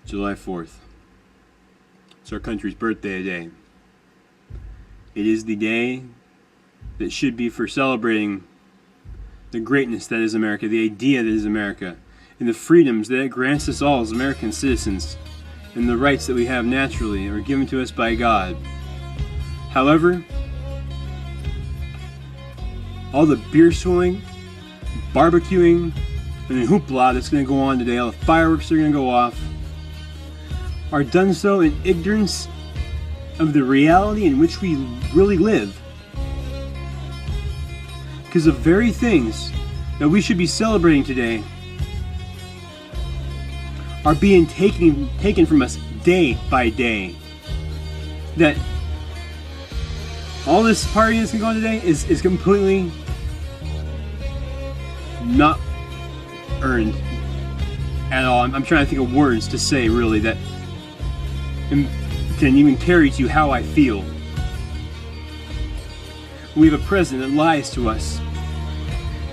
July 4th. It's our country's birthday today. It is the day that should be for celebrating the greatness that is America, the idea that is America, and the freedoms that it grants us all as American citizens, and the rights that we have naturally are given to us by God. However, all the beer swilling, barbecuing, and the hoopla that's going to go on today, all the fireworks that are going to go off, are done so in ignorance of the reality in which we really live. Because the very things that we should be celebrating today are being taken from us day by day. That all this partying that's going on today is completely not earned at all. I'm trying to think of words to say really that can even carry to you how I feel. We have a president that lies to us,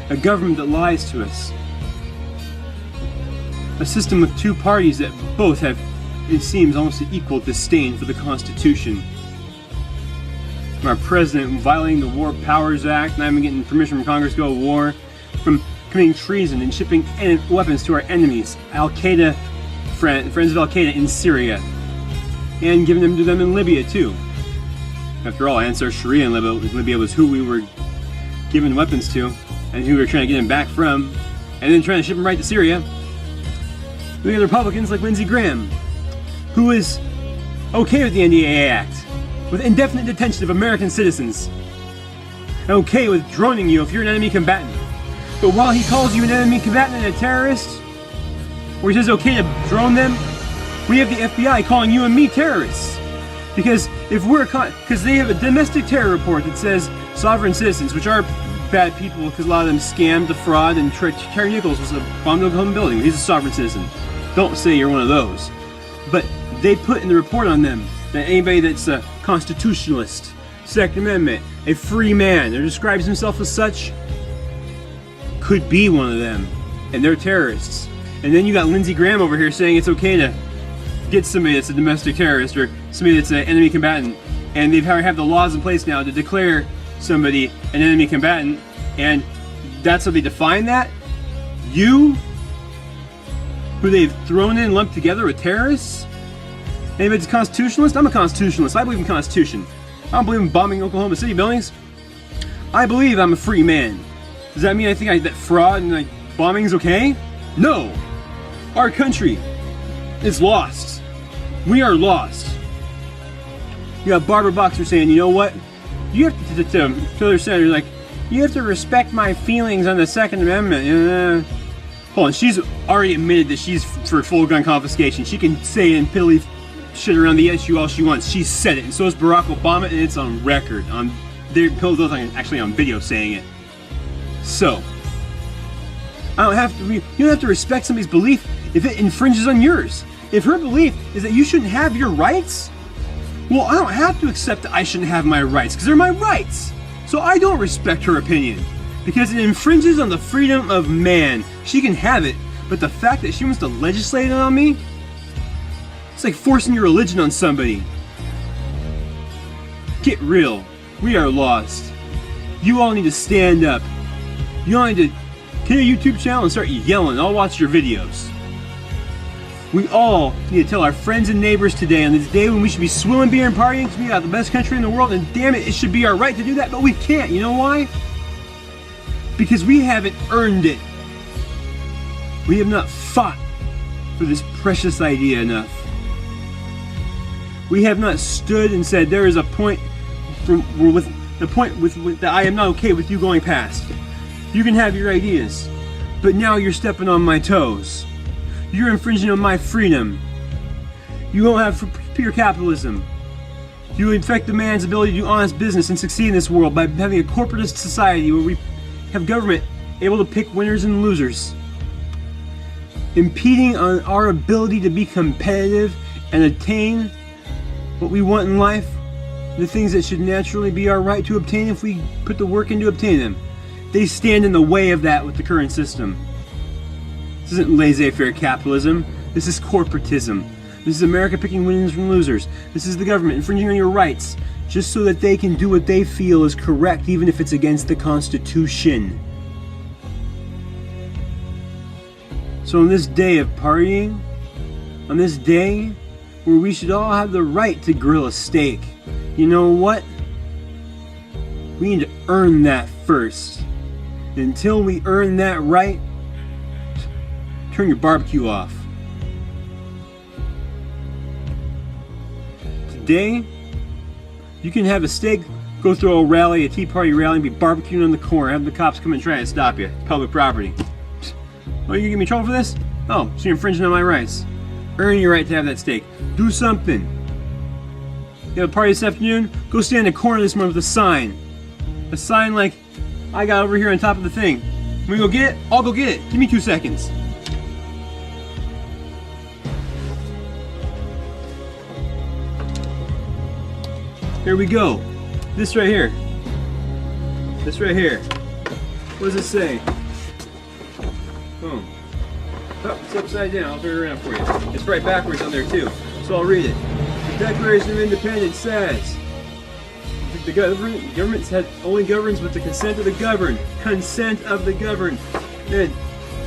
a government that lies to us, a system with two parties that both have, it seems, almost an equal disdain for the Constitution. From our president violating the War Powers Act, not even getting permission from Congress to go to war, from committing treason and shipping weapons to our enemies, Al-Qaeda, friends of Al-Qaeda in Syria, and giving them to them in Libya too. After all, Ansar Sharia in Libya was who we were giving weapons to, and who we were trying to get them back from, and then trying to ship them right to Syria. We have Republicans like Lindsey Graham, who is okay with the NDAA Act, with indefinite detention of American citizens, and okay with droning you if you're an enemy combatant. But while he calls you an enemy combatant and a terrorist, or he says okay to drone them, we have the FBI calling you and me terrorists. Because if we're because they have a domestic terror report that says sovereign citizens, which are bad people because a lot of them scammed, defraud, and Terry Nichols was a bombed Oklahoma building. He's a sovereign citizen. Don't say you're one of those. But they put in the report on them that anybody that's a constitutionalist, Second Amendment, a free man, or describes himself as such, could be one of them. And they're terrorists. And then you got Lindsey Graham over here saying it's okay to get somebody that's a domestic terrorist or somebody that's an enemy combatant, and they've have the laws in place now to declare somebody an enemy combatant, and that's how they define that. You, who they've thrown in and lumped together with terrorists, anybody's a constitutionalist? I'm a constitutionalist. I believe in Constitution. I don't believe in bombing Oklahoma City buildings. I believe I'm a free man. Does that mean I think that fraud and bombing is okay? No. Our country is lost. We are lost. You got Barbara Boxer saying, you know what? You have to their senator, like, you have to respect my feelings on the Second Amendment. Hold on, she's already admitted that she's for full gun confiscation. She can say and piddly shit around the issue all she wants. She said it, and so is Barack Obama, and it's on record. They're actually on video saying it. So, you don't have to respect somebody's belief if it infringes on yours. If her belief is that you shouldn't have your rights, well, I don't have to accept that I shouldn't have my rights, because they're my rights. So I don't respect her opinion, because it infringes on the freedom of man. She can have it, but the fact that she wants to legislate it on me, it's like forcing your religion on somebody. Get real. We are lost. You all need to stand up. You all need to get a YouTube channel and start yelling. I'll watch your videos. We all need to tell our friends and neighbors today, on this day when we should be swilling beer and partying because we got the best country in the world, and damn it, it should be our right to do that, but we can't. You know why? Because we haven't earned it. We have not fought for this precious idea enough. We have not stood and said there is a point that I am not okay with you going past. You can have your ideas, but now you're stepping on my toes. You're infringing on my freedom. You won't have pure capitalism. You infect the man's ability to do honest business and succeed in this world by having a corporatist society where we have government able to pick winners and losers, impeding on our ability to be competitive and attain what we want in life, the things that should naturally be our right to obtain if we put the work in to obtain them. They stand in the way of that with the current system. This isn't laissez-faire capitalism. This is corporatism. This is America picking winners from losers. This is the government infringing on your rights, just so that they can do what they feel is correct, even if it's against the Constitution. So on this day of partying, on this day where we should all have the right to grill a steak, you know what? We need to earn that first. Until we earn that right, turn your barbecue off. Today, you can have a steak, go through a rally, a Tea Party rally, and be barbecuing on the corner, have the cops come and try and stop you. It's public property. Oh, you gonna give me trouble for this? Oh, so you're infringing on my rights. Earn your right to have that steak. Do something. You have a party this afternoon? Go stand in the corner this morning with a sign. A sign like I got over here on top of the thing. When we go get it, I'll go get it. Give me 2 seconds. Here we go. This right here. This right here. What does it say? Boom. Oh, it's upside down. I'll turn it around for you. It's right backwards on there too. So I'll read it. The Declaration of Independence says, the government only governs with the consent of the governed. Consent of the governed. Then,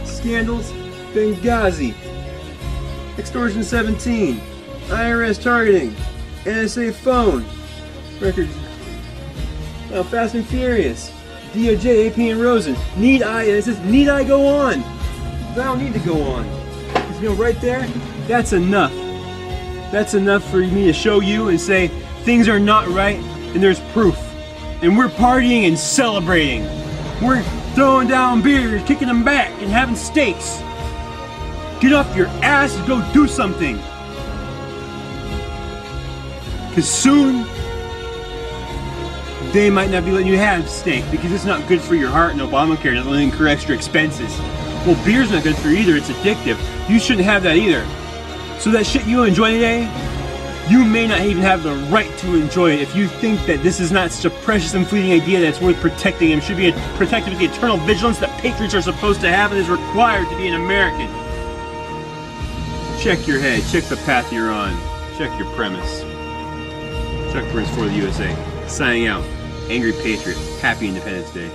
scandals, Benghazi. Extortion 17. IRS targeting. NSA phone. Records. Fast and Furious. DOJ, AP and Rosen. Need I go on? I don't need to go on. You know, right there, that's enough. That's enough for me to show you and say things are not right, and there's proof. And we're partying and celebrating. We're throwing down beers, kicking them back, and having steaks. Get off your ass and go do something. Because soon, they might not be letting you have steak because it's not good for your heart, and Obamacare doesn't incur extra expenses. Well, beer's not good for you either, it's addictive. You shouldn't have that either. So that shit you enjoy today, you may not even have the right to enjoy it if you think that this is not such a precious and fleeting idea that's worth protecting and should be protected with the eternal vigilance that patriots are supposed to have and is required to be an American. Check your head, check the path you're on, check your premise. Chuck Burns for the USA, signing out. Angry Patriot. Happy Independence Day.